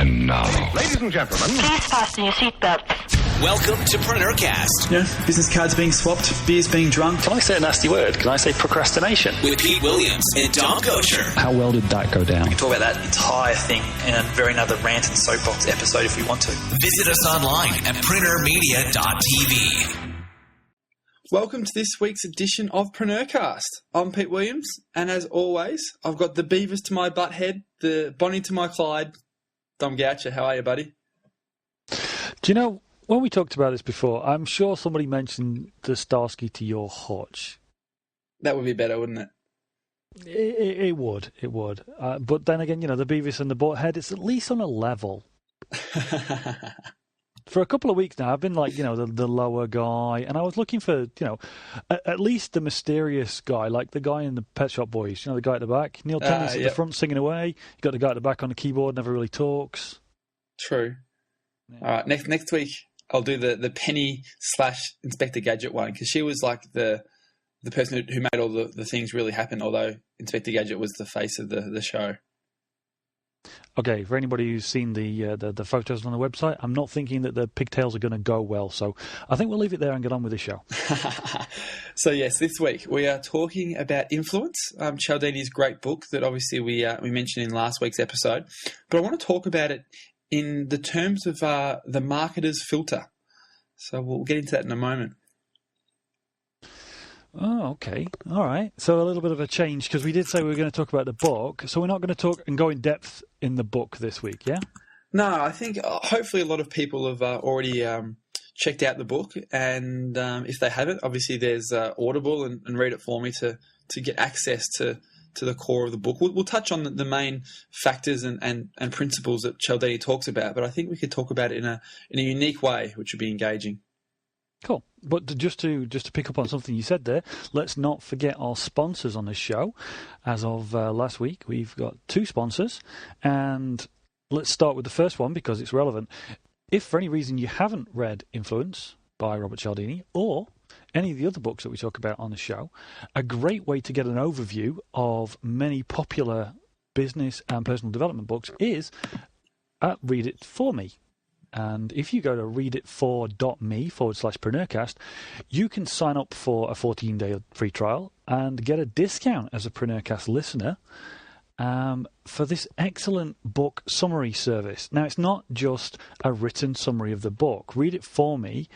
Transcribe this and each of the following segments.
And now, ladies and gentlemen, please fasten your seatbelts. Welcome to PreneurCast. Yeah, business cards being swapped, beers being drunk. Can I say a nasty word? Can I say procrastination? With Pete Williams and Dom Kocher. How well did that go down? We can talk about that entire thing in a very another rant and soapbox episode if we want to. Visit us online at preneurmedia.tv. Welcome to this week's edition of PreneurCast. I'm Pete Williams, and as always, I've got the Beavers to my butthead, the Bonnie to my Clyde, Dom Goucher. How are you, buddy? Do you know, when we talked about this before, I'm sure somebody mentioned the Starsky to your Hutch. That would be better, wouldn't it? It would. But then again, you know, the Beavis and the Butthead, it's at least on a level. For a couple of weeks now, I've been like, you know, the lower guy, and I was looking for, you know, at least the mysterious guy, like the guy in the Pet Shop Boys, you know, the guy at the back. Neil Tennant's at the front singing away. You got the guy at the back on the keyboard, never really talks. True. Yeah. All right, next week I'll do the Penny / Inspector Gadget one, because she was like the person who made all the things really happen, although Inspector Gadget was the face of the show. Okay, for anybody who's seen the photos on the website, I'm not thinking that the pigtails are going to go well, so I think we'll leave it there and get on with the show. So yes, this week we are talking about influence, Cialdini's great book that obviously we mentioned in last week's episode, but I want to talk about it in the terms of the marketer's filter. So we'll get into that in a moment. Oh, okay. All right. So a little bit of a change, because we did say we were going to talk about the book. So we're not going to talk and go in depth in the book this week, yeah? No, I think hopefully a lot of people have already checked out the book. And if they haven't, obviously there's Audible and Read It For Me to get access to the core of the book. We'll touch on the main factors and principles that Cialdini talks about, but I think we could talk about it in a unique way, which would be engaging. Cool. But just to pick up on something you said there, let's not forget our sponsors on this show. As of last week, we've got 2 sponsors, and let's start with the first one because it's relevant. If for any reason you haven't read Influence by Robert Cialdini or any of the other books that we talk about on the show, a great way to get an overview of many popular business and personal development books is Read It For Me. And if you go to readit4.me/Preneurcast, you can sign up for a 14-day free trial and get a discount as a Preneurcast listener for this excellent book summary service. Now, it's not just a written summary of the book. Read It For Me,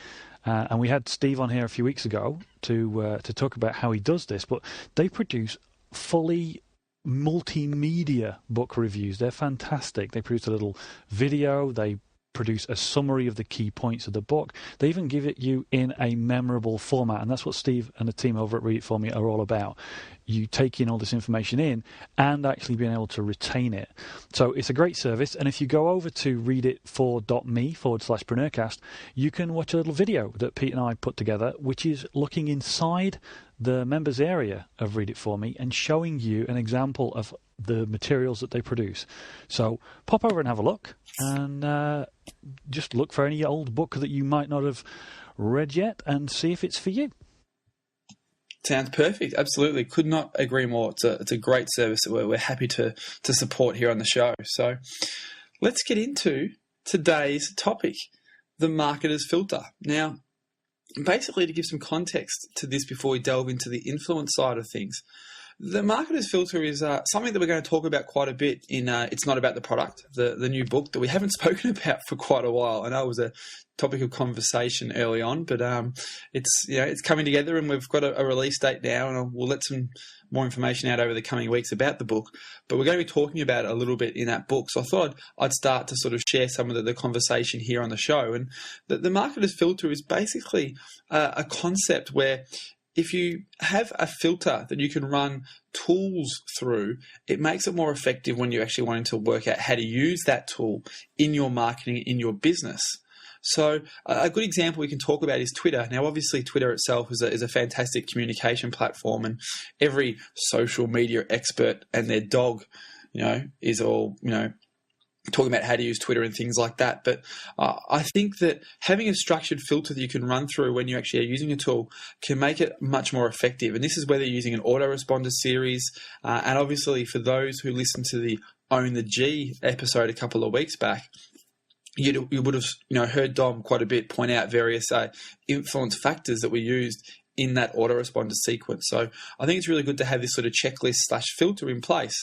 and we had Steve on here a few weeks ago to talk about how he does this, but they produce fully multimedia book reviews. They're fantastic. They produce a little video. They produce a summary of the key points of the book. They even give it you in a memorable format, and that's what Steve and the team over at Read It For Me are all about. You take in all this information in and actually being able to retain it. So it's a great service, and if you go over to readit4.me/Preneurcast, you can watch a little video that Pete and I put together, which is looking inside the members area of Read It For Me and showing you an example of the materials that they produce. So pop over and have a look, and just look for any old book that you might not have read yet and see if it's for you. Sounds perfect. Absolutely. Could not agree more. It's a great service that we're happy to support here on the show. So let's get into today's topic, the marketer's filter. Now, basically, to give some context to this before we delve into the influence side of things, the marketer's filter is something that we're going to talk about quite a bit in It's Not About the Product, the new book that we haven't spoken about for quite a while. I know it was a topic of conversation early on, but it's coming together, and we've got a release date now, and we'll let some more information out over the coming weeks about the book. But we're going to be talking about it a little bit in that book. So I thought I'd start to sort of share some of the conversation here on the show. And the marketer's filter is basically a concept where if you have a filter that you can run tools through, it makes it more effective when you're actually wanting to work out how to use that tool in your marketing, in your business. So a good example we can talk about is Twitter. Now, obviously, Twitter itself is a fantastic communication platform, and every social media expert and their dog, is all, talking about how to use Twitter and things like that. But I think that having a structured filter that you can run through when you actually are using a tool can make it much more effective. And this is whether you're using an autoresponder series. And obviously for those who listened to the Own the G episode a couple of weeks back, you would have heard Dom quite a bit point out various influence factors that we used in that autoresponder sequence. So I think it's really good to have this sort of checklist/filter in place.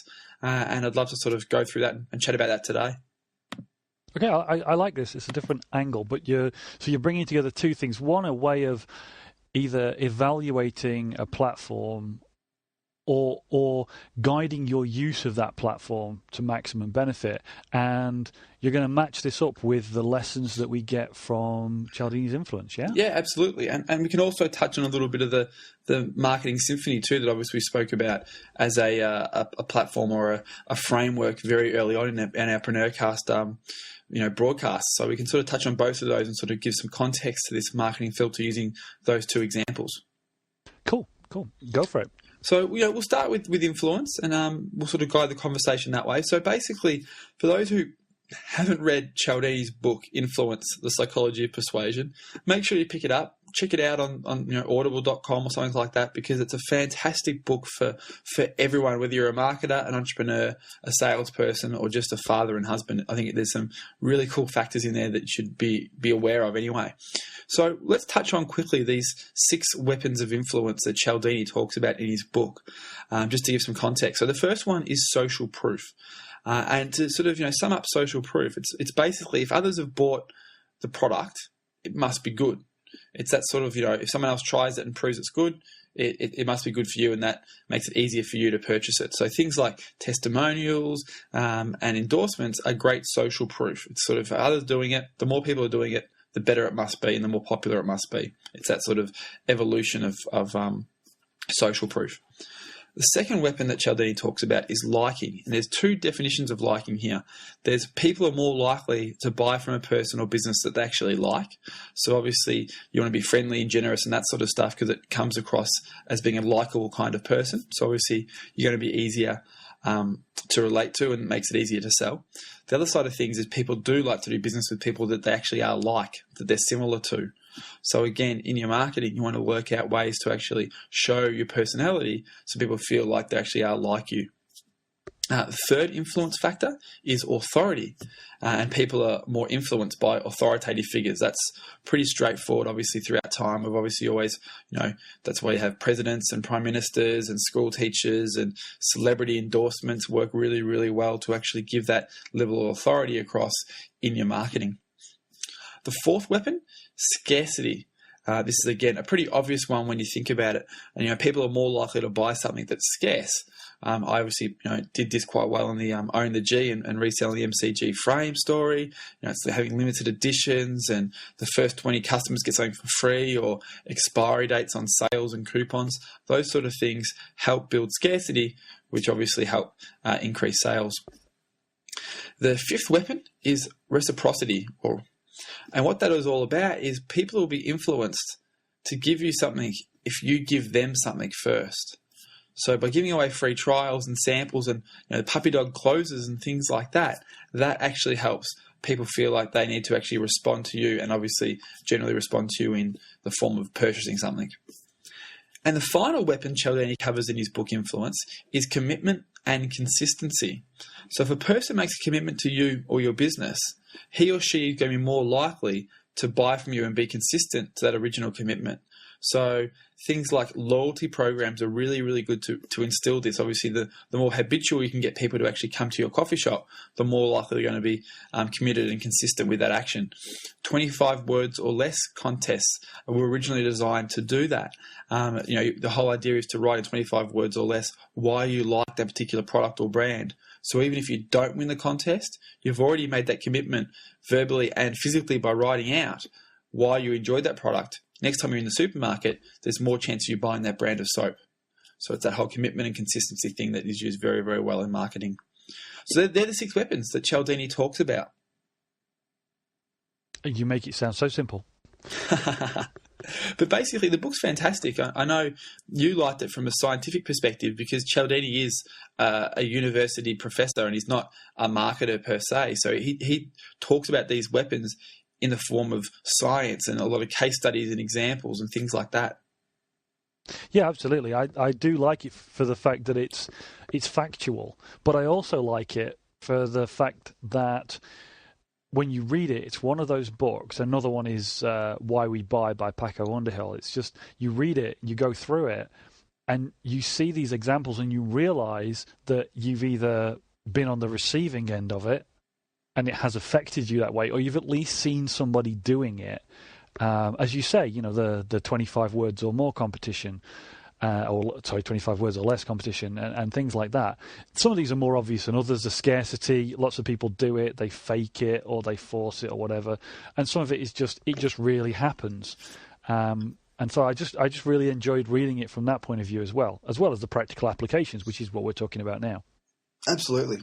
And I'd love to sort of go through that and chat about that today. Okay, I like this. It's a different angle, but you're bringing together two things. One, a way of either evaluating a platform or guiding your use of that platform to maximum benefit. And you're going to match this up with the lessons that we get from Cialdini's influence, yeah? Yeah, absolutely. And we can also touch on a little bit of the Marketing Symphony too that obviously we spoke about as a platform or a framework very early on in our Preneurcast broadcast. So we can sort of touch on both of those and sort of give some context to this marketing filter using those two examples. Cool. Go for it. So, we'll start with influence and we'll sort of guide the conversation that way. So basically, for those who haven't read Cialdini's book, Influence, The Psychology of Persuasion, make sure you pick it up. Check it out on audible.com or something like that, because it's a fantastic book for everyone, whether you're a marketer, an entrepreneur, a salesperson, or just a father and husband. I think there's some really cool factors in there that you should be aware of anyway. So let's touch on quickly these 6 weapons of influence that Cialdini talks about in his book, just to give some context. So the first one is social proof. And to sort of sum up social proof, it's basically if others have bought the product, it must be good. It's that sort of, if someone else tries it and proves it's good, it must be good for you, and that makes it easier for you to purchase it. So things like testimonials and endorsements are great social proof. It's sort of for others doing it, the more people are doing it, the better it must be and the more popular it must be. It's that sort of evolution of social proof. The second weapon that Cialdini talks about is liking. And there's 2 definitions of liking here. There's people are more likely to buy from a person or business that they actually like. So obviously you want to be friendly and generous and that sort of stuff because it comes across as being a likable kind of person. So obviously you're going to be easier to relate to and makes it easier to sell. The other side of things is people do like to do business with people that they actually are like, that they're similar to. So again, in your marketing, you want to work out ways to actually show your personality so people feel like they actually are like you. The third influence factor is authority, and people are more influenced by authoritative figures. That's pretty straightforward, obviously, throughout time. We've obviously always, that's why you have presidents and prime ministers and school teachers and celebrity endorsements work really, really well to actually give that level of authority across in your marketing. The fourth weapon, scarcity. This is, again, a pretty obvious one when you think about it. And, people are more likely to buy something that's scarce. I obviously, did this quite well in the Own the G and reselling the MCG frame story. It's having limited editions and the first 20 customers get something for free, or expiry dates on sales and coupons. Those sort of things help build scarcity, which obviously help increase sales. The fifth weapon is reciprocity, and what that is all about is people will be influenced to give you something if you give them something first. So by giving away free trials and samples and the puppy dog closes and things like that, that actually helps people feel like they need to actually respond to you, and obviously generally respond to you in the form of purchasing something. And the final weapon Cialdini covers in his book Influence is commitment and consistency. So if a person makes a commitment to you or your business, he or she is going to be more likely to buy from you and be consistent to that original commitment. So things like loyalty programs are really, really good to instill this. Obviously, the more habitual you can get people to actually come to your coffee shop, the more likely they're going to be committed and consistent with that action. 25 words or less contests were originally designed to do that. The whole idea is to write in 25 words or less why you like that particular product or brand. So even if you don't win the contest, you've already made that commitment verbally and physically by writing out why you enjoyed that product. Next time you're in the supermarket, there's more chance of you buying that brand of soap. So it's that whole commitment and consistency thing that is used very, very well in marketing. So they're the 6 weapons that Cialdini talks about. You make it sound so simple. But basically, the book's fantastic. I know you liked it from a scientific perspective because Cialdini is a university professor and he's not a marketer per se. So he talks about these weapons in the form of science and a lot of case studies and examples and things like that. Yeah, absolutely. I do like it for the fact that it's factual, but I also like it for the fact that when you read it, it's one of those books. Another one is Why We Buy by Paco Underhill. It's just, you read it, you go through it, and you see these examples and you realize that you've either been on the receiving end of it and it has affected you that way, or you've at least seen somebody doing it. As you say, the 25 words or more competition, 25 words or less competition and things like that. Some of these are more obvious than others. The scarcity, lots of people do it, they fake it or they force it or whatever. And some of it is just really happens. And so I just really enjoyed reading it from that point of view as well as the practical applications, which is what we're talking about now. Absolutely.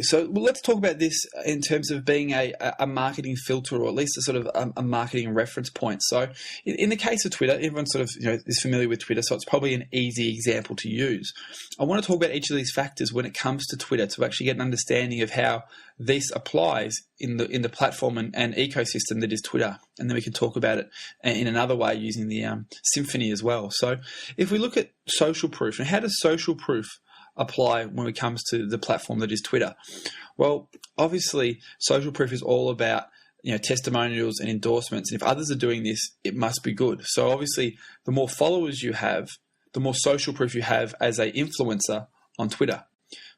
So let's talk about this in terms of being a marketing filter, or at least a sort of a marketing reference point. So in the case of Twitter, everyone sort of is familiar with Twitter, so it's probably an easy example to use. I want to talk about each of these factors when it comes to Twitter to actually get an understanding of how this applies in the platform and ecosystem that is Twitter, and then we can talk about it in another way using the Symphony as well. So if we look at social proof, and how does social proof apply when it comes to the platform that is Twitter? Well, obviously, social proof is all about testimonials and endorsements, and if others are doing this, it must be good. So obviously, the more followers you have, the more social proof you have as an influencer on Twitter.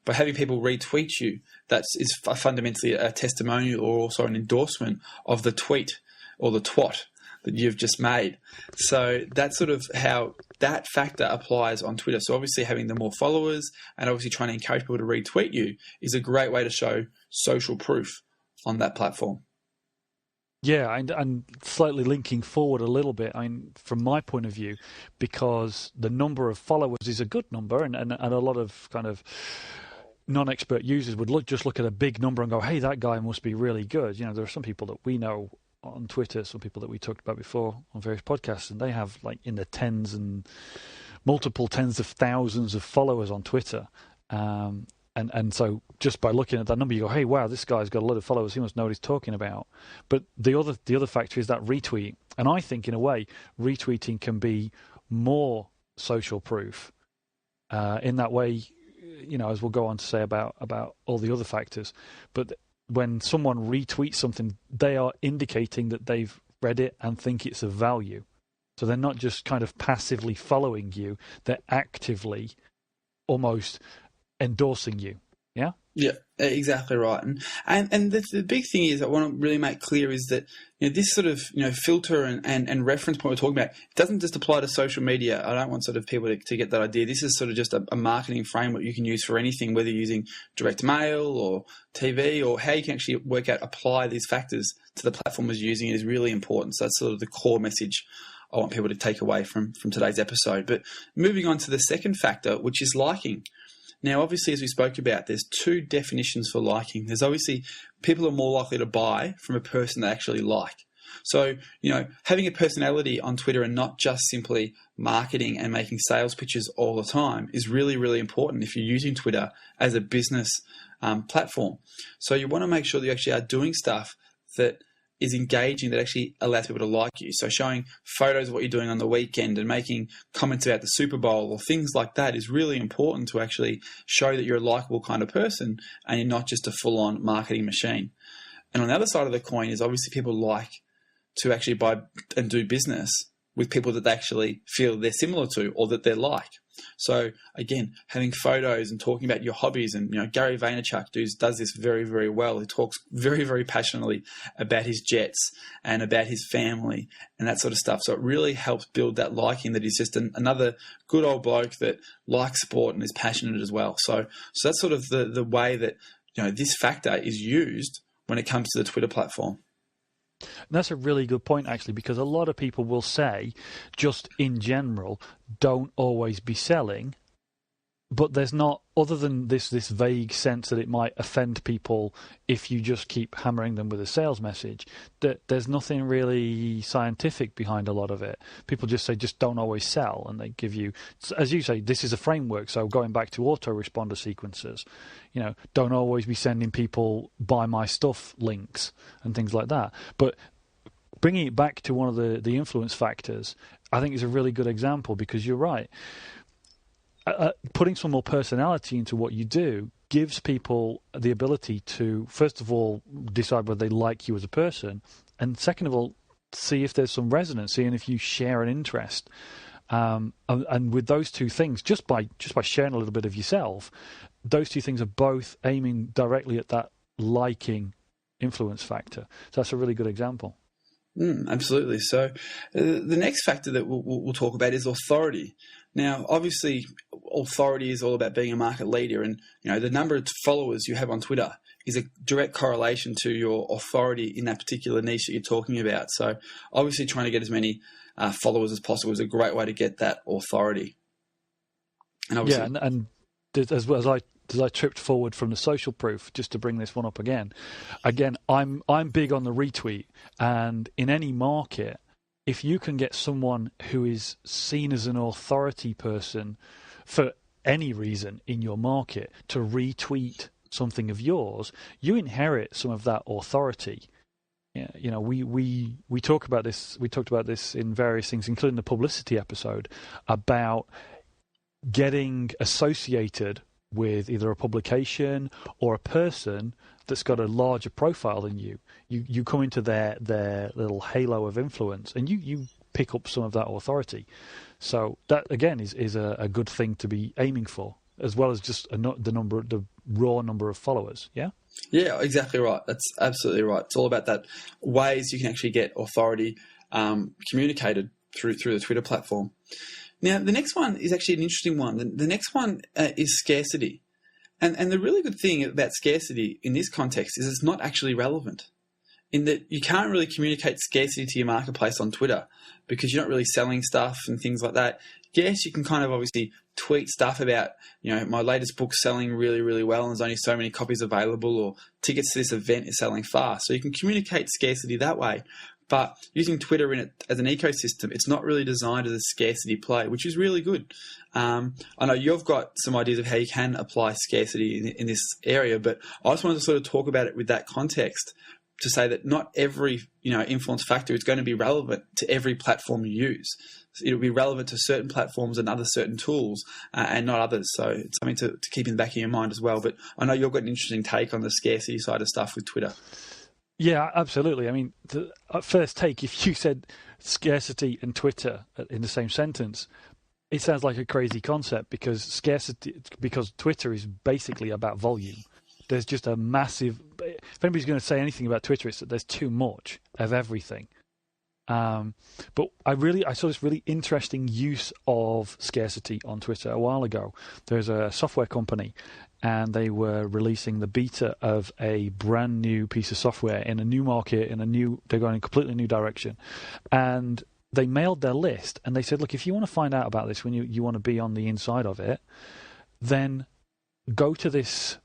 By having people retweet you, that is fundamentally a testimonial or also an endorsement of the tweet or the twat that you've just made. So that's sort of how that factor applies on Twitter. So obviously having the more followers and obviously trying to encourage people to retweet you is a great way to show social proof on that platform. Yeah, and slightly linking forward a little bit, from my point of view, because the number of followers is a good number, and a lot of kind of non-expert users would just look at a big number and go, hey, that guy must be really good. There are some people that we know on Twitter, some people that we talked about before on various podcasts, and they have like in the tens and multiple tens of thousands of followers on Twitter. And so just by looking at that number, you go, hey, wow, this guy's got a lot of followers. He must know what he's talking about. But the other factor is that retweet. And I think, in a way, retweeting can be more social proof in that way, as we'll go on to say about all the other factors. But when someone retweets something, they are indicating that they've read it and think it's of value. So they're not just kind of passively following you, they're actively almost endorsing you. Yeah? Yeah, exactly right. And the big thing is I want to really make clear is that this sort of filter and reference point we're talking about, it doesn't just apply to social media. I don't want sort of people to get that idea. This is sort of just a marketing framework you can use for anything, whether you're using direct mail or TV, or how you can actually apply these factors to the platform as using it is really important. So that's sort of the core message I want people to take away from today's episode. But moving on to the second factor, which is liking. Now, obviously, as we spoke about, there's two definitions for liking. There's obviously people are more likely to buy from a person they actually like. So, having a personality on Twitter and not just simply marketing and making sales pitches all the time is really, really important if you're using Twitter as a business platform. So you want to make sure that you actually are doing stuff that is engaging, that actually allows people to like you. So showing photos of what you're doing on the weekend and making comments about the Super Bowl or things like that is really important to actually show that you're a likable kind of person and you're not just a full-on marketing machine. And on the other side of the coin is obviously people like to actually buy and do business with people that they actually feel they're similar to or that they're like. So again, having photos and talking about your hobbies, and Gary Vaynerchuk does this very, very well. He talks very, very passionately about his jets and about his family and that sort of stuff. So it really helps build that liking that he's just another good old bloke that likes sport and is passionate as well. So that's sort of the way that this factor is used when it comes to the Twitter platform. And that's a really good point, actually, because a lot of people will say, just in general, don't always be selling but there's not, other than this vague sense that it might offend people if you just keep hammering them with a sales message, that there's nothing really scientific behind a lot of it. People just say, just don't always sell, and they give you, as you say, this is a framework, so going back to autoresponder sequences, don't always be sending people buy my stuff links and things like that. But bringing it back to one of the influence factors, I think is a really good example, because you're right. Putting some more personality into what you do gives people the ability to, first of all, decide whether they like you as a person, and second of all, see if there's some resonance, seeing if you share an interest. And with those two things, just by sharing a little bit of yourself, those two things are both aiming directly at that liking influence factor. So that's a really good example. Absolutely. So the next factor that we'll talk about is authority. Now, obviously, authority is all about being a market leader, and the number of followers you have on Twitter is a direct correlation to your authority in that particular niche that you're talking about. So obviously trying to get as many followers as possible is a great way to get that authority. And obviously, and as well as I tripped forward from the social proof, just to bring this one up again, I'm big on the retweet, and in any market, if you can get someone who is seen as an authority person for any reason in your market to retweet something of yours, you inherit some of that authority. Yeah, we talk about this. We talked about this in various things, including the publicity episode, about getting associated with either a publication or a person that's got a larger profile than you. You come into their little halo of influence, and you pick up some of that authority. So that again is a good thing to be aiming for, as well as just the raw number of followers. Yeah. Yeah, exactly right. That's absolutely right. It's all about that ways you can actually get authority communicated through the Twitter platform. Now, the next one is actually an interesting one. The next one is scarcity. And the really good thing about scarcity in this context is it's not actually relevant, in that you can't really communicate scarcity to your marketplace on Twitter because you're not really selling stuff and things like that. Yes, you can kind of obviously tweet stuff about, my latest book's selling really, really well and there's only so many copies available, or tickets to this event is selling fast. So you can communicate scarcity that way. But using Twitter in it as an ecosystem, it's not really designed as a scarcity play, which is really good. I know you've got some ideas of how you can apply scarcity in this area, but I just wanted to sort of talk about it with that context to say that not every influence factor is going to be relevant to every platform you use. It'll be relevant to certain platforms and other certain tools and not others. So it's something to keep in the back of your mind as well. But I know you've got an interesting take on the scarcity side of stuff with Twitter. Yeah, absolutely. I mean, at first take, if you said scarcity and Twitter in the same sentence, it sounds like a crazy concept, because Twitter is basically about volume. There's just a massive. If anybody's going to say anything about Twitter, it's that there's too much of everything. But I saw this really interesting use of scarcity on Twitter a while ago. There's a software company, and they were releasing the beta of a brand new piece of software in a new market, they're going in a completely new direction. And they mailed their list, and they said, look, if you want to find out about this, when you want to be on the inside of it, then go to this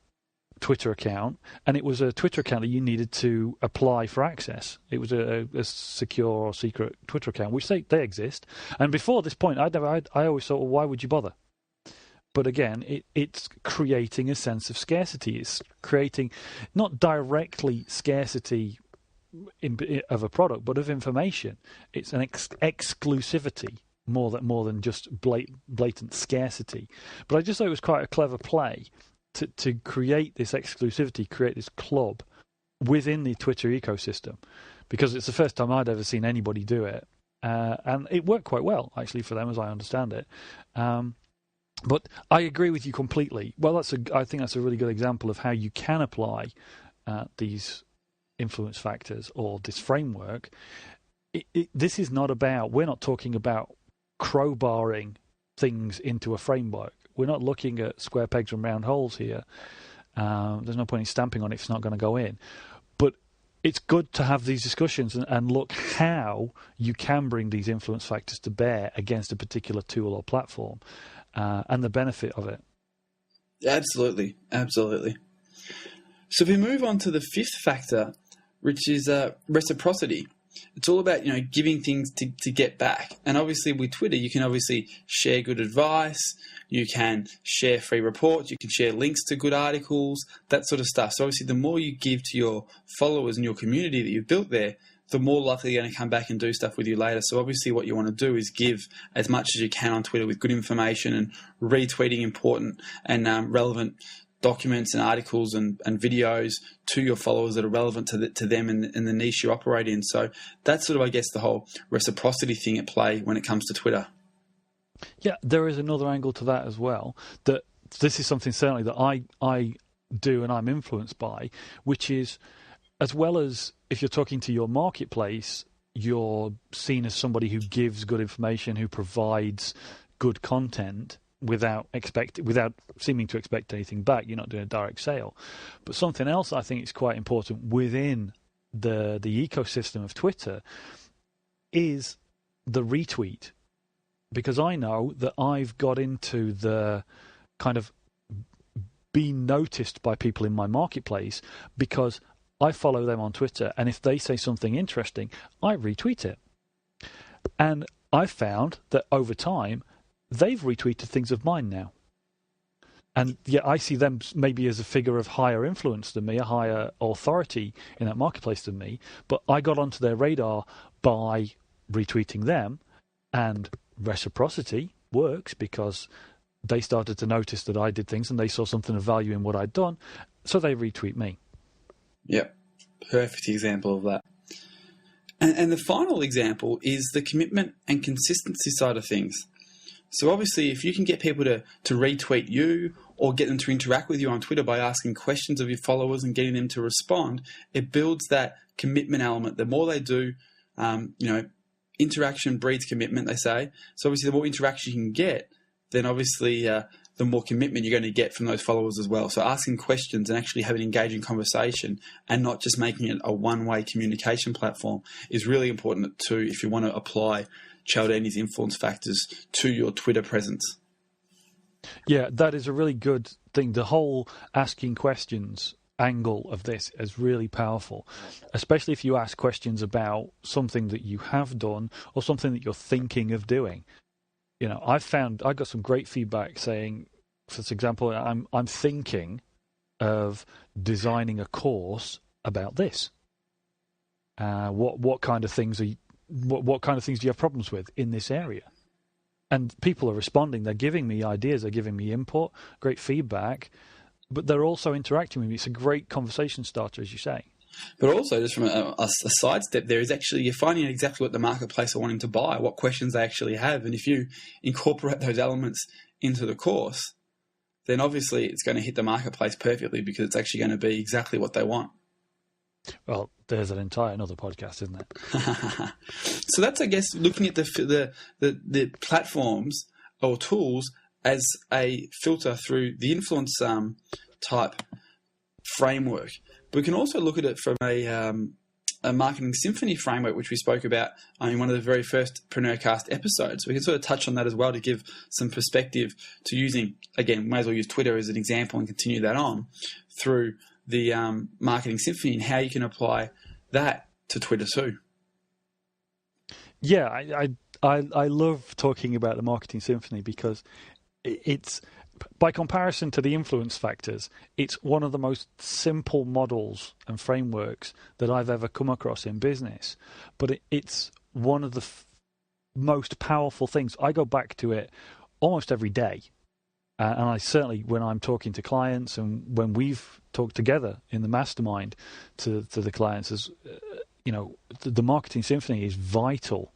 Twitter account. And it was a Twitter account that you needed to apply for access. It was a secure or secret Twitter account, which they exist. And before this point, I always thought, well, why would you bother? But again, it's creating a sense of scarcity. It's creating not directly scarcity of a product, but of information. It's an exclusivity more than just blatant scarcity. But I just thought it was quite a clever play to create this exclusivity, create this club within the Twitter ecosystem, because it's the first time I'd ever seen anybody do it. And it worked quite well, actually, for them, as I understand it. But I agree with you completely. Well, I think that's a really good example of how you can apply these influence factors or this framework. This is not about, we're not talking about crowbarring things into a framework. We're not looking at square pegs and round holes here. There's no point in stamping on it if it's not going to go in. But it's good to have these discussions and look how you can bring these influence factors to bear against a particular tool or platform. And the benefit of it. Absolutely. So if we move on to the fifth factor, which is reciprocity. It's all about, giving things to get back. And obviously with Twitter, you can obviously share good advice, you can share free reports, you can share links to good articles, that sort of stuff. So obviously the more you give to your followers and your community that you've built there, the more likely you're going to come back and do stuff with you later. So obviously what you want to do is give as much as you can on Twitter with good information and retweeting important and relevant documents and articles and videos to your followers that are relevant to them and the niche you operate in. So that's sort of, I guess, the whole reciprocity thing at play when it comes to Twitter. Yeah, there is another angle to that as well. That this is something certainly that I do and I'm influenced by, which is, as well as if you're talking to your marketplace, you're seen as somebody who gives good information, who provides good content without seeming to expect anything back. You're not doing a direct sale. But something else I think is quite important within the ecosystem of Twitter is the retweet. Because I know that I've got into the kind of being noticed by people in my marketplace because I follow them on Twitter, and if they say something interesting, I retweet it. And I've found that over time, they've retweeted things of mine now. And yeah, I see them maybe as a figure of higher influence than me, a higher authority in that marketplace than me, but I got onto their radar by retweeting them, and reciprocity works because they started to notice that I did things and they saw something of value in what I'd done, so they retweet me. Yep, perfect example of that. And the final example is the commitment and consistency side of things. So obviously, if you can get people to retweet you or get them to interact with you on Twitter by asking questions of your followers and getting them to respond, it builds that commitment element. The more they do, interaction breeds commitment, they say. So obviously, the more interaction you can get, then obviously the more commitment you're going to get from those followers as well. So asking questions and actually having an engaging conversation and not just making it a one-way communication platform is really important too if you want to apply Cialdini's influence factors to your Twitter presence. Yeah, that is a really good thing. The whole asking questions angle of this is really powerful, especially if you ask questions about something that you have done or something that you're thinking of doing. I got some great feedback saying, for example, I'm thinking of designing a course about this. What kind of things what kind of things do you have problems with in this area? And people are responding. They're giving me ideas. They're giving me input, great feedback, but they're also interacting with me. It's a great conversation starter, as you say. But also, just from a sidestep there, is actually you're finding out exactly what the marketplace are wanting to buy, what questions they actually have. And if you incorporate those elements into the course, then obviously it's going to hit the marketplace perfectly because it's actually going to be exactly what they want. Well, there's another podcast, isn't it? So that's, I guess, looking at the platforms or tools as a filter through the influence type framework. We can also look at it from a Marketing Symphony framework, which we spoke about in one of the very first PreneurCast episodes. We can sort of touch on that as well to give some perspective to using, again, may as well use Twitter as an example and continue that on through the Marketing Symphony and how you can apply that to Twitter too. Yeah, I love talking about the Marketing Symphony because it's, by comparison to the influence factors, it's one of the most simple models and frameworks that I've ever come across in business. But it's one of the most powerful things. I go back to it almost every day. And I certainly, when I'm talking to clients and when we've talked together in the mastermind to the clients, as the Marketing Symphony is vital.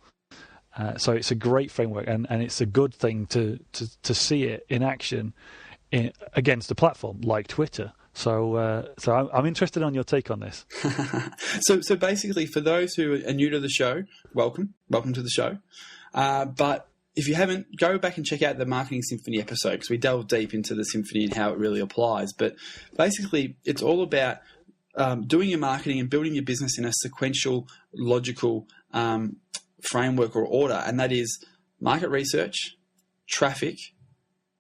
So it's a great framework, and it's a good thing to see it in action against a platform like Twitter. So I'm interested on your take on this. So basically, for those who are new to the show, welcome to the show. But if you haven't, go back and check out the Marketing Symphony episode because we delve deep into the symphony and how it really applies. But basically, it's all about doing your marketing and building your business in a sequential, logical framework or order, and that is market research, traffic,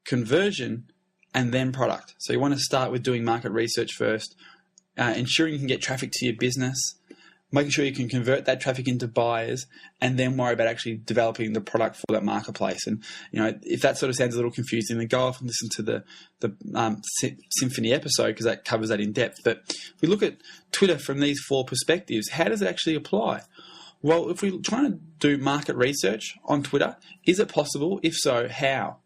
conversion, and then product. So you want to start with doing market research first, ensuring you can get traffic to your business, making sure you can convert that traffic into buyers, and then worry about actually developing the product for that marketplace. And if that sort of sounds a little confusing, then go off and listen to the Symphony episode, because that covers that in depth. But if we look at Twitter from these 4 perspectives, how does it actually apply? Well, if we're trying to do market research on Twitter, is it possible? If so, how?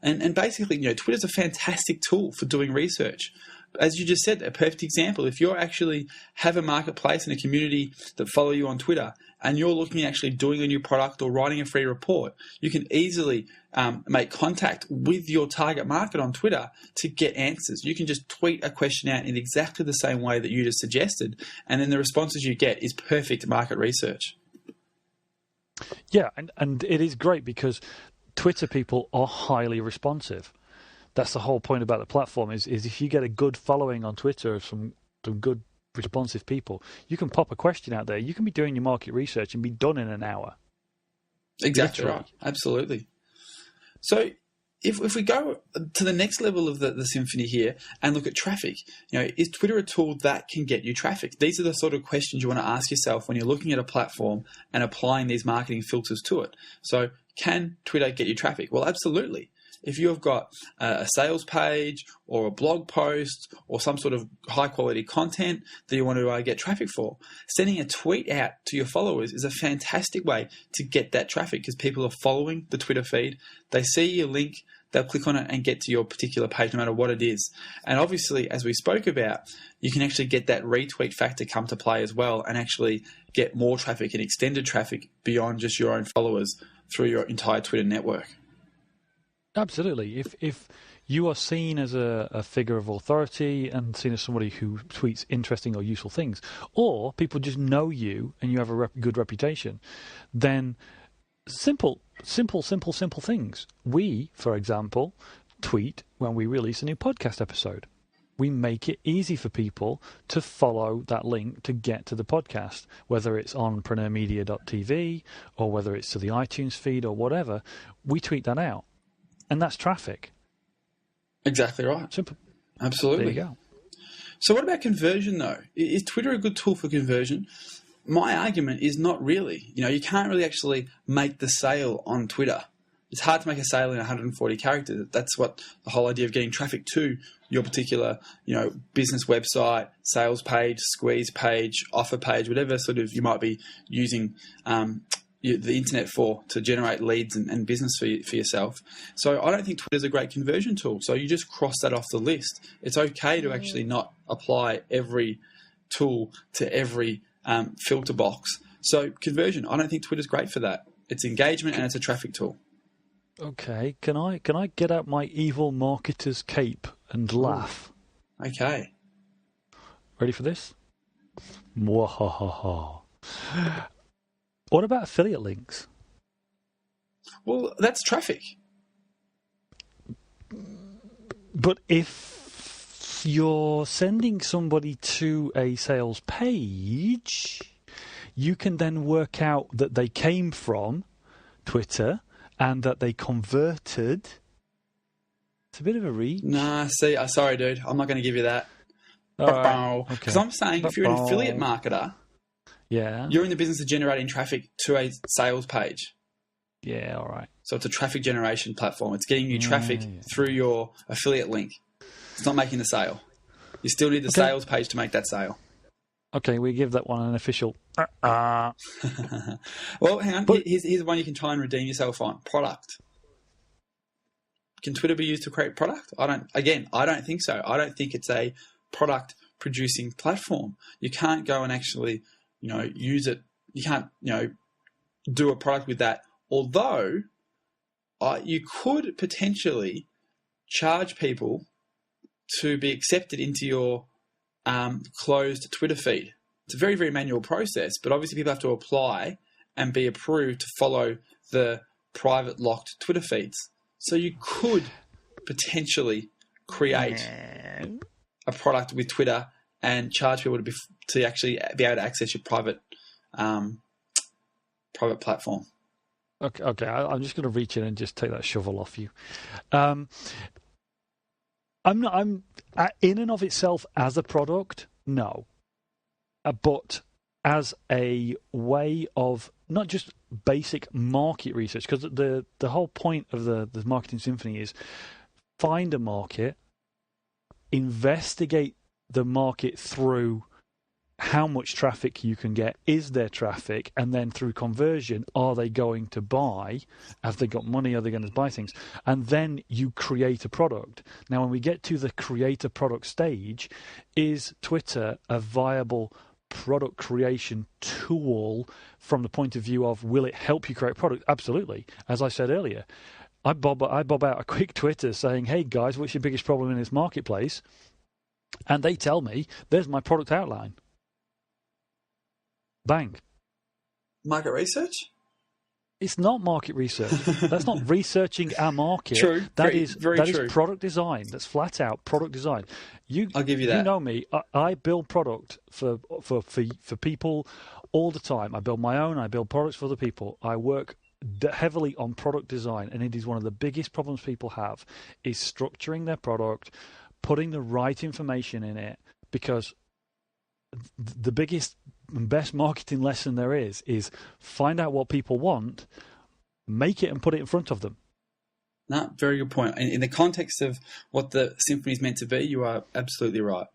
And basically, Twitter's a fantastic tool for doing research. As you just said, a perfect example. If you actually have a marketplace and a community that follow you on Twitter, and you're looking at actually doing a new product or writing a free report, you can easily make contact with your target market on Twitter to get answers. You can just tweet a question out in exactly the same way that you just suggested, and then the responses you get is perfect market research. Yeah, and it is great because Twitter people are highly responsive. That's the whole point about the platform is if you get a good following on Twitter of some good responsive people, you can pop a question out there. You can be doing your market research and be done in an hour. Exactly Literally. right. Absolutely. So if we go to the next level of the symphony here and look at traffic, is Twitter a tool that can get you traffic? These are the sort of questions you want to ask yourself when you're looking at a platform and applying these marketing filters to it. So can Twitter get you traffic? Well, absolutely. If you've got a sales page or a blog post or some sort of high quality content that you want to get traffic for, sending a tweet out to your followers is a fantastic way to get that traffic, because people are following the Twitter feed. They see your link, they'll click on it and get to your particular page no matter what it is. And obviously, as we spoke about, you can actually get that retweet factor come to play as well and actually get more traffic and extended traffic beyond just your own followers through your entire Twitter network. Absolutely. If you are seen as a figure of authority and seen as somebody who tweets interesting or useful things, or people just know you and you have a good reputation, then simple things. We, for example, tweet when we release a new podcast episode. We make it easy for people to follow that link to get to the podcast, whether it's on preneurmedia.tv or whether it's to the iTunes feed or whatever. We tweet that out. And that's traffic. Exactly right. Simple. Absolutely. There you go. So what about conversion, though? Is Twitter a good tool for conversion? My argument is not really. You can't really actually make the sale on Twitter. It's hard to make a sale in 140 characters. That's what the whole idea of getting traffic to your particular, business website, sales page, squeeze page, offer page, whatever sort of you might be using the internet to generate leads and business for yourself. So I don't think Twitter's a great conversion tool. So you just cross that off the list. It's okay to actually not apply every tool to every filter box. So conversion, I don't think Twitter's great for that. It's engagement and it's a traffic tool. Okay, can I get out my evil marketer's cape and laugh? Okay. Ready for this? Mwahaha. What about affiliate links? Well, that's traffic. But if you're sending somebody to a sales page, you can then work out that they came from Twitter and that they converted. It's a bit of a reach. Nah, see, sorry, dude. I'm not going to give you that. Because I'm saying if you're an affiliate marketer, you're in the business of generating traffic to a sales page. Yeah, all right. So it's a traffic generation platform. It's getting you traffic through your affiliate link. It's not making the sale. You still need the sales page to make that sale. Okay, we give that one an official. Well, hang on. Here's one you can try and redeem yourself on. Product. Can Twitter be used to create product? I don't think so. I don't think it's a product producing platform. You can't go and actually, use it. You can't, do a product with that. Although you could potentially charge people to be accepted into your closed Twitter feed. It's a very, very manual process, but obviously people have to apply and be approved to follow the private locked Twitter feeds. So you could potentially create a product with Twitter and charge people to actually be able to access your private platform. Okay. I'm just going to reach in and just take that shovel off you. I'm not. I'm in and of itself as a product, no, but as a way of not just basic market research, because the whole point of the Marketing Symphony is find a market, investigate the market through how much traffic you can get, is there traffic, and then through conversion, are they going to buy? Have they got money? Are they going to buy things? And then you create a product. Now, when we get to the create a product stage, is Twitter a viable product creation tool from the point of view of will it help you create a product? Absolutely. As I said earlier, I bob out a quick Twitter saying, hey guys, what's your biggest problem in this marketplace? And they tell me, there's my product outline. Bang. Market research? It's not market research. That's not researching our market. True. That Very is true. product design. That's flat out product design. I'll give you that. You know me. I build product for people all the time. I build my own. I build products for other people. I work heavily on product design, and it is one of the biggest problems people have is structuring their product, putting the right information in it, because the biggest and best marketing lesson there is find out what people want, make it and put it in front of them. No, very good point. In the context of what the symphony is meant to be, you are absolutely right.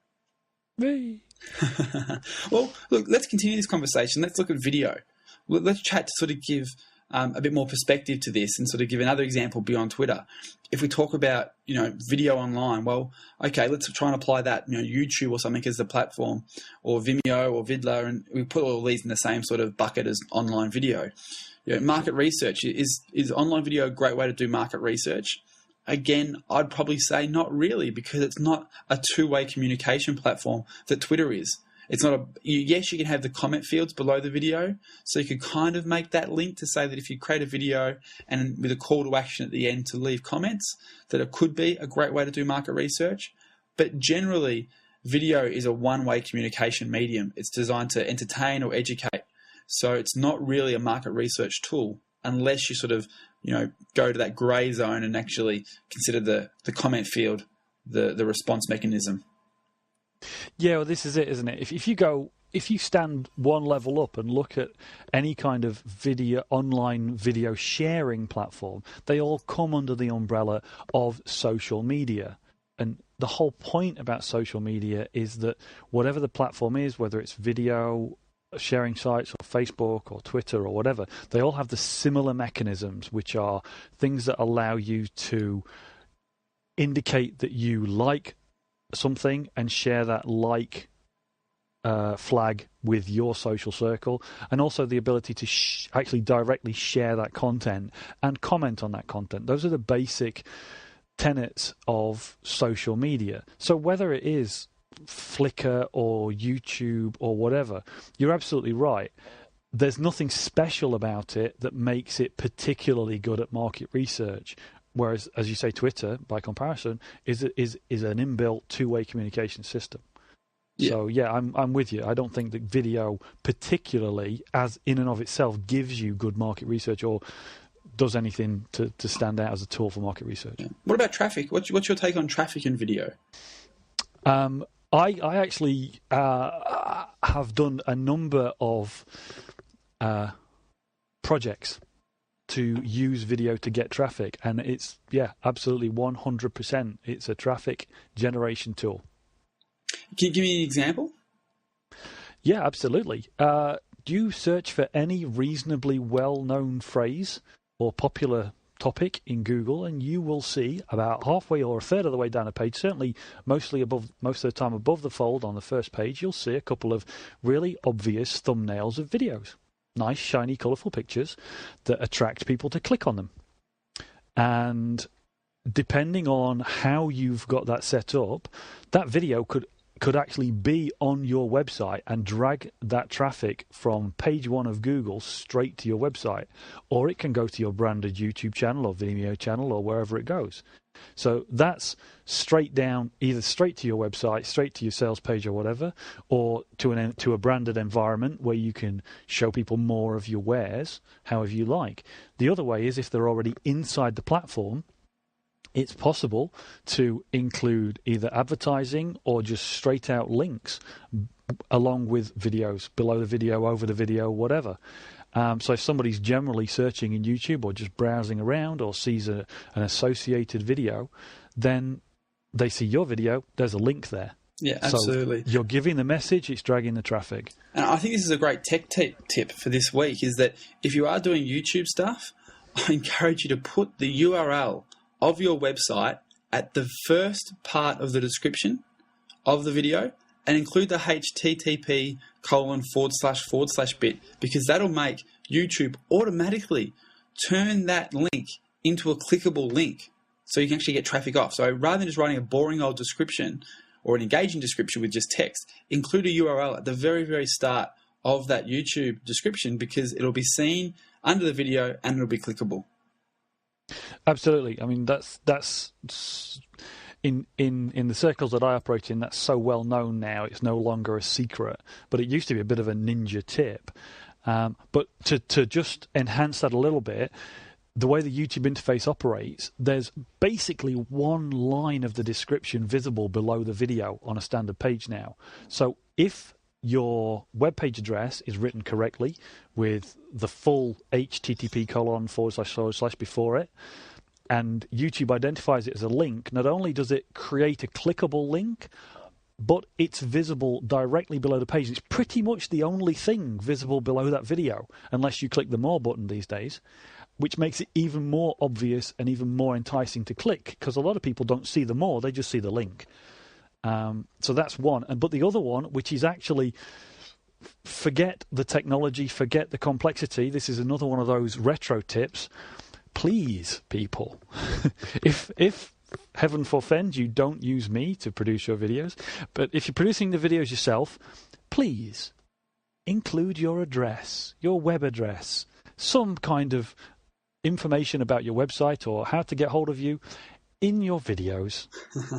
Well, look, let's continue this conversation. Let's look at video. Let's chat to sort of give a bit more perspective to this and sort of give another example beyond Twitter. If we talk about, video online, well, okay, let's try and apply that, YouTube or something as the platform, or Vimeo or Vidler, and we put all these in the same sort of bucket as online video. Market research, is online video a great way to do market research? Again, I'd probably say not really, because it's not a two-way communication platform that Twitter is. It's not yes, you can have the comment fields below the video, so you could kind of make that link to say that if you create a video and with a call to action at the end to leave comments, that it could be a great way to do market research. But generally, video is a one-way communication medium. It's designed to entertain or educate. So it's not really a market research tool unless you sort of, go to that grey zone and actually consider the comment field, the response mechanism. Yeah, well, this is it, isn't it? If you stand one level up and look at any kind of online video sharing platform, they all come under the umbrella of social media. And the whole point about social media is that whatever the platform is, whether it's video sharing sites or Facebook or Twitter or whatever, they all have the similar mechanisms, which are things that allow you to indicate that you like something and share that flag with your social circle, and also the ability to actually directly share that content and comment on that content. Those are the basic tenets of social media. So whether it is Flickr or YouTube or whatever, you're absolutely right. There's nothing special about it that makes it particularly good at market research. Whereas, as you say, Twitter, by comparison, is an inbuilt two-way communication system. Yeah. So, yeah, I'm with you. I don't think that video, particularly as in and of itself, gives you good market research or does anything to stand out as a tool for market research. Yeah. What about traffic? What's your take on traffic in video? I actually have done a number of projects to use video to get traffic, and it's absolutely 100%. It's a traffic generation tool. Can you give me an example? Yeah, absolutely. Do you search for any reasonably well-known phrase or popular topic in Google, and you will see about halfway or a third of the way down a page, certainly most of the time above the fold on the first page, you'll see a couple of really obvious thumbnails of videos. Nice, shiny, colourful pictures that attract people to click on them. And depending on how you've got that set up, that video could actually be on your website and drag that traffic from page one of Google straight to your website. Or it can go to your branded YouTube channel or Vimeo channel or wherever it goes. So that's straight down, either straight to your website, straight to your sales page or whatever, or to a branded environment where you can show people more of your wares, however you like. The other way is if they're already inside the platform, it's possible to include either advertising or just straight out links along with videos, below the video, over the video, whatever. So if somebody's generally searching in YouTube or just browsing around or sees an associated video, then they see your video, there's a link there. Yeah, absolutely. So you're giving the message, it's dragging the traffic. And I think this is a great tech tip for this week, is that if you are doing YouTube stuff, I encourage you to put the URL of your website at the first part of the description of the video and include the http:// bit, because that'll make YouTube automatically turn that link into a clickable link so you can actually get traffic off. So rather than just writing a boring old description or an engaging description with just text, include a URL at the very, very start of that YouTube description, because it'll be seen under the video and it'll be clickable. Absolutely. I mean, that's in the circles that I operate in, that's so well known now. It's no longer a secret, but it used to be a bit of a ninja tip. But to just enhance that a little bit, the way the YouTube interface operates, there's basically one line of the description visible below the video on a standard page now. So if your web page address is written correctly with the full http:// before it, and YouTube identifies it as a link, not only does it create a clickable link, but it's visible directly below the page. It's pretty much the only thing visible below that video, unless you click the More button these days, which makes it even more obvious and even more enticing to click, because a lot of people don't see the More, they just see the link. So that's one. But the other one, which is actually, forget the technology, forget the complexity. This is another one of those retro tips. Please, people, if heaven forfend you don't use me to produce your videos, but if you're producing the videos yourself, please include your address, your web address, some kind of information about your website or how to get hold of you in your videos.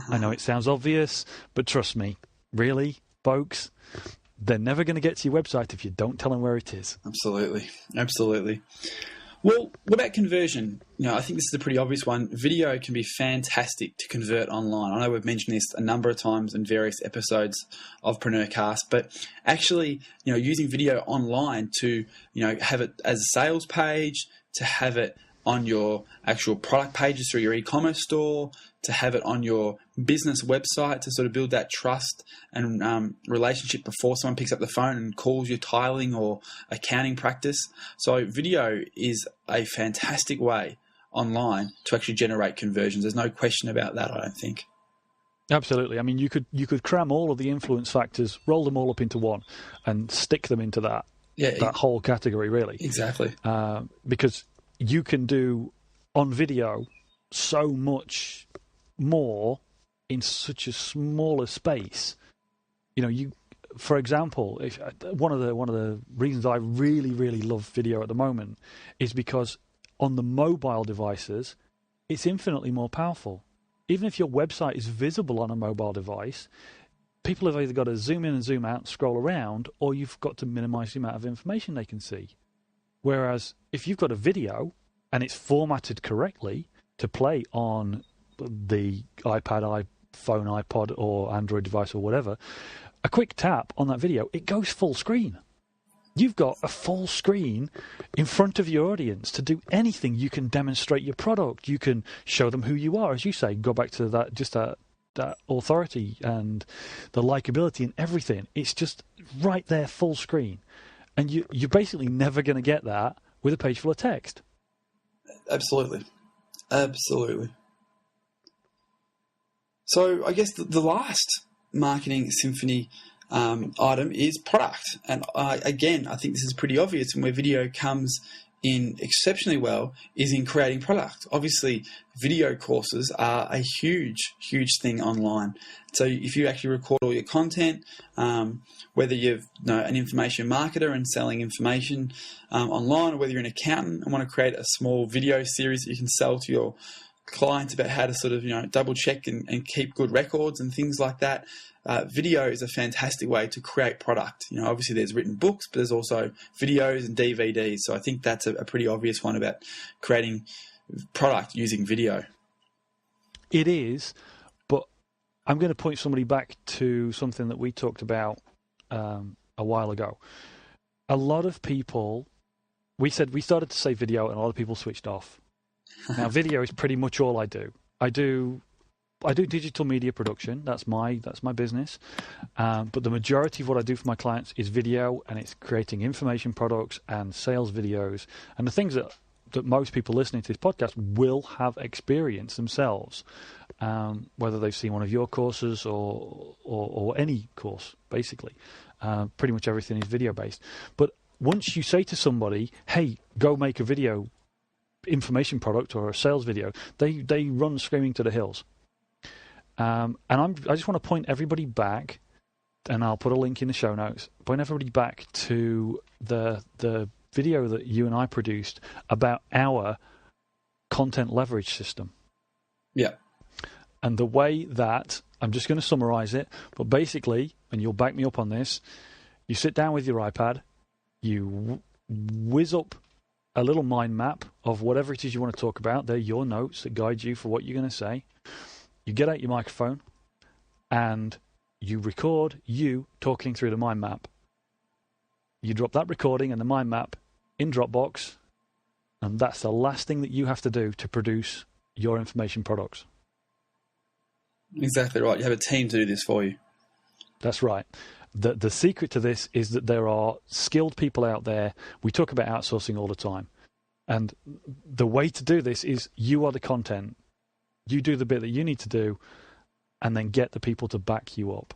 I know it sounds obvious, but trust me, really, folks, they're never going to get to your website if you don't tell them where it is. Absolutely. Absolutely. Well, what about conversion? I think this is a pretty obvious one. Video can be fantastic to convert online. I know we've mentioned this a number of times in various episodes of PreneurCast, but actually, using video online to, have it as a sales page, to have it on your actual product pages through your e-commerce store, to have it on your business website to sort of build that trust and relationship before someone picks up the phone and calls your tiling or accounting practice. So video is a fantastic way online to actually generate conversions. There's no question about that, I don't think. Absolutely. I mean, you could cram all of the influence factors, roll them all up into one and stick them into that whole category, really. Exactly. Because you can do on video so much more in such a smaller space. For example, one of the reasons I really, really love video at the moment is because on the mobile devices, it's infinitely more powerful. Even if your website is visible on a mobile device, people have either got to zoom in and zoom out, scroll around, or you've got to minimize the amount of information they can see. Whereas if you've got a video and it's formatted correctly to play on the iPad, iPhone, iPod, or Android device or whatever, a quick tap on that video, it goes full screen. You've got a full screen in front of your audience to do anything. You can demonstrate your product. You can show them who you are. As you say, go back to that authority and the likability and everything. It's just right there, full screen. And you're basically never going to get that with a page full of text. Absolutely. Absolutely. So I guess the last Marketing Symphony item is product. And again, I think this is pretty obvious, and where video comes in exceptionally well is in creating product. Obviously, video courses are a huge, huge thing online. So if you actually record all your content, whether you're an information marketer and selling information online, or whether you're an accountant and want to create a small video series that you can sell to your clients about how to sort of double check and keep good records and things like that, video is a fantastic way to create product. Obviously there's written books, but there's also videos and DVDs. So I think that's a pretty obvious one about creating product using video. It is, but I'm going to point somebody back to something that we talked about a while ago. A lot of people, we started to say video, and a lot of people switched off. Now, video is pretty much all I do. I do digital media production. That's my business. But the majority of what I do for my clients is video, and it's creating information products and sales videos and the things that most people listening to this podcast will have experienced themselves, whether they've seen one of your courses or any course, basically. Pretty much everything is video-based. But once you say to somebody, hey, go make a video information product or a sales video, they run screaming to the hills. And I just want to point everybody back, and I'll put a link in the show notes, point everybody back to the video that you and I produced about our content leverage system. Yeah. And the way that, I'm just going to summarize it, but basically, and you'll back me up on this, you sit down with your iPad, you whiz up a little mind map of whatever it is you want to talk about. They're your notes that guide you for what you're going to say. You get out your microphone and you record you talking through the mind map. You drop that recording and the mind map in Dropbox, and that's the last thing that you have to do to produce your information products. Exactly right. You have a team to do this for you. That's right. The secret to this is that there are skilled people out there. We talk about outsourcing all the time. And the way to do this is you are the content. You do the bit that you need to do, and then get the people to back you up.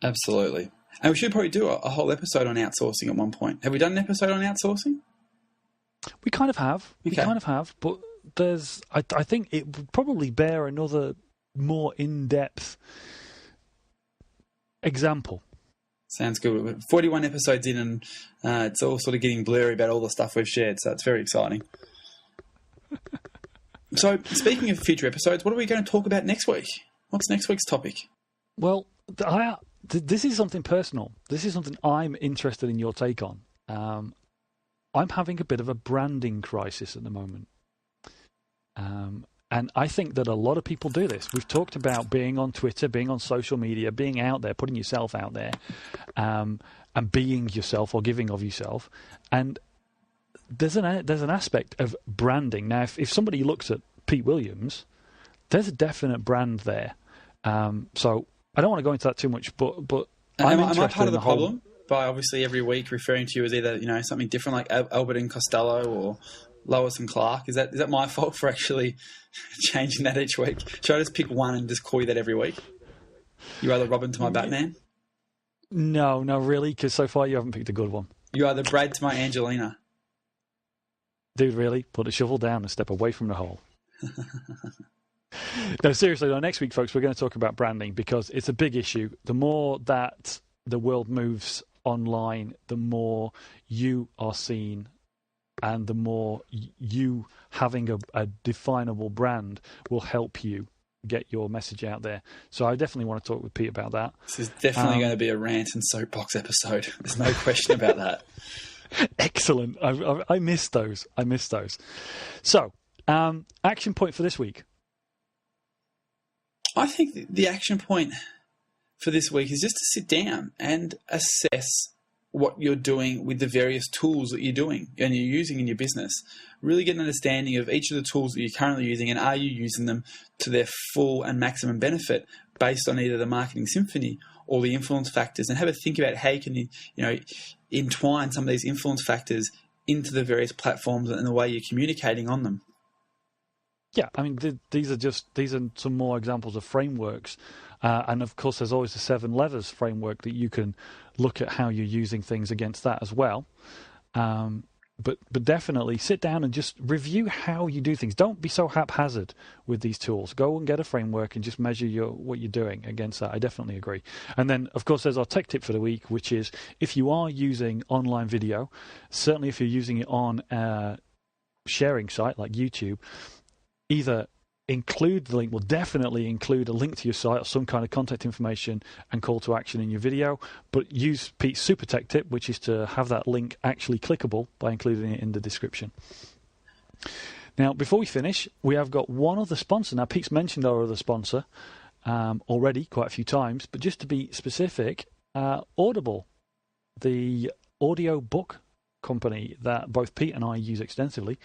Absolutely. And we should probably do a whole episode on outsourcing at one point. Have we done an episode on outsourcing? We kind of have. Okay. We kind of have. But I think it would probably bear another more in-depth example. Sounds good. We're 41 episodes in, and it's all sort of getting blurry about all the stuff we've shared, so it's very exciting. So, speaking of future episodes, what are we going to talk about next week? What's next week's topic? Well, this is something personal. This is something I'm interested in your take on. I'm having a bit of a branding crisis at the moment. And I think that a lot of people do this. We've talked about being on Twitter, being on social media, being out there, putting yourself out there, and being yourself or giving of yourself. And there's an aspect of branding. Now, if somebody looks at Pete Williams, there's a definite brand there. So I don't want to go into that too much, but am I part of the problem by obviously every week referring to you as either something different like Albert and Costello or Lois and Clark? Is that my fault for actually changing that each week? Should I just pick one and just call you that every week? You are the Robin to my Batman? No, really, because so far you haven't picked a good one. You are the Brad to my Angelina. Dude, really? Put the shovel down and step away from the hole. No, seriously, next week, folks, we're going to talk about branding because it's a big issue. The more that the world moves online, the more you are seen, and the more you having a definable brand will help you get your message out there. So I definitely want to talk with Pete about that. This is definitely going to be a rant and soapbox episode. There's no question about that. Excellent. I missed those. So, action point for this week. I think the action point for this week is just to sit down and assess what you're doing with the various tools that you're doing and you're using in your business. Really get an understanding of each of the tools that you're currently using, and are you using them to their full and maximum benefit based on either the Marketing Symphony or the influence factors, and have a think about how you can entwine some of these influence factors into the various platforms and the way you're communicating on them. Yeah, I mean, these are some more examples of frameworks. And of course, there's always the 7 levers framework that you can look at how you're using things against that as well. But definitely sit down and just review how you do things. Don't be so haphazard with these tools. Go and get a framework and just measure what you're doing against that. I definitely agree. And then, of course, there's our tech tip for the week, which is if you are using online video, certainly if you're using it on a sharing site like YouTube, either include the link, will definitely include a link to your site or some kind of contact information and call to action in your video, but use Pete's super tech tip, which is to have that link actually clickable by including it in the description. Now, before we finish, we have got one other sponsor. Now, Pete's mentioned our other sponsor already quite a few times, but just to be specific, Audible, the audio book company that both Pete and I use extensively,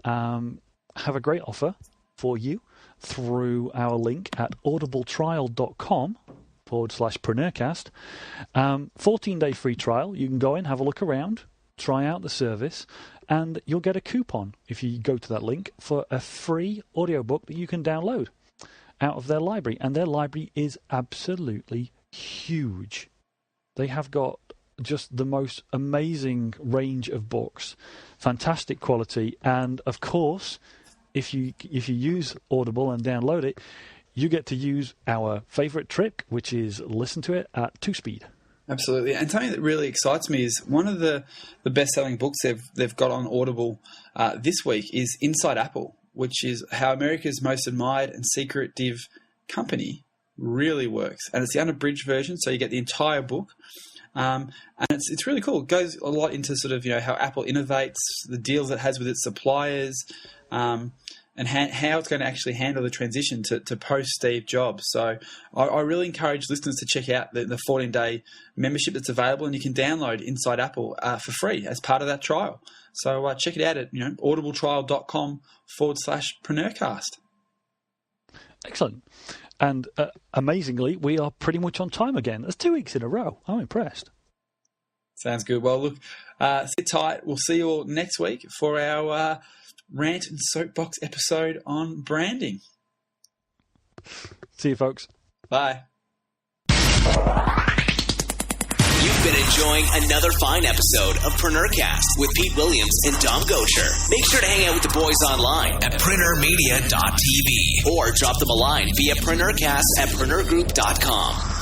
have a great offer for you through our link at audibletrial.com/Preneurcast. 14-day free trial. You can go in, have a look around, try out the service, and you'll get a coupon if you go to that link for a free audiobook that you can download out of their library. And their library is absolutely huge. They have got just the most amazing range of books, fantastic quality, and of course, if you use Audible and download it, you get to use our favourite trick, which is listen to it at 2-speed. Absolutely. And something that really excites me is one of the best-selling books they've got on Audible this week is Inside Apple, which is how America's most admired and secretive company really works. And it's the unabridged version, so you get the entire book. And it's really cool. It goes a lot into sort of, how Apple innovates, the deals it has with its suppliers, and how it's going to actually handle the transition to post-Steve Jobs. So I really encourage listeners to check out the 14-day membership that's available, and you can download Inside Apple for free as part of that trial. So check it out at audibletrial.com/Preneurcast. Excellent. And amazingly, we are pretty much on time again. That's 2 weeks in a row. I'm impressed. Sounds good. Well, look, sit tight. We'll see you all next week for our rant and soapbox episode on branding. See you, folks. Bye. You've been enjoying another fine episode of Preneurcast with Pete Williams and Dom Gosher. Make sure to hang out with the boys online at preneurmedia.tv or drop them a line via PreneurCast@preneurgroup.com.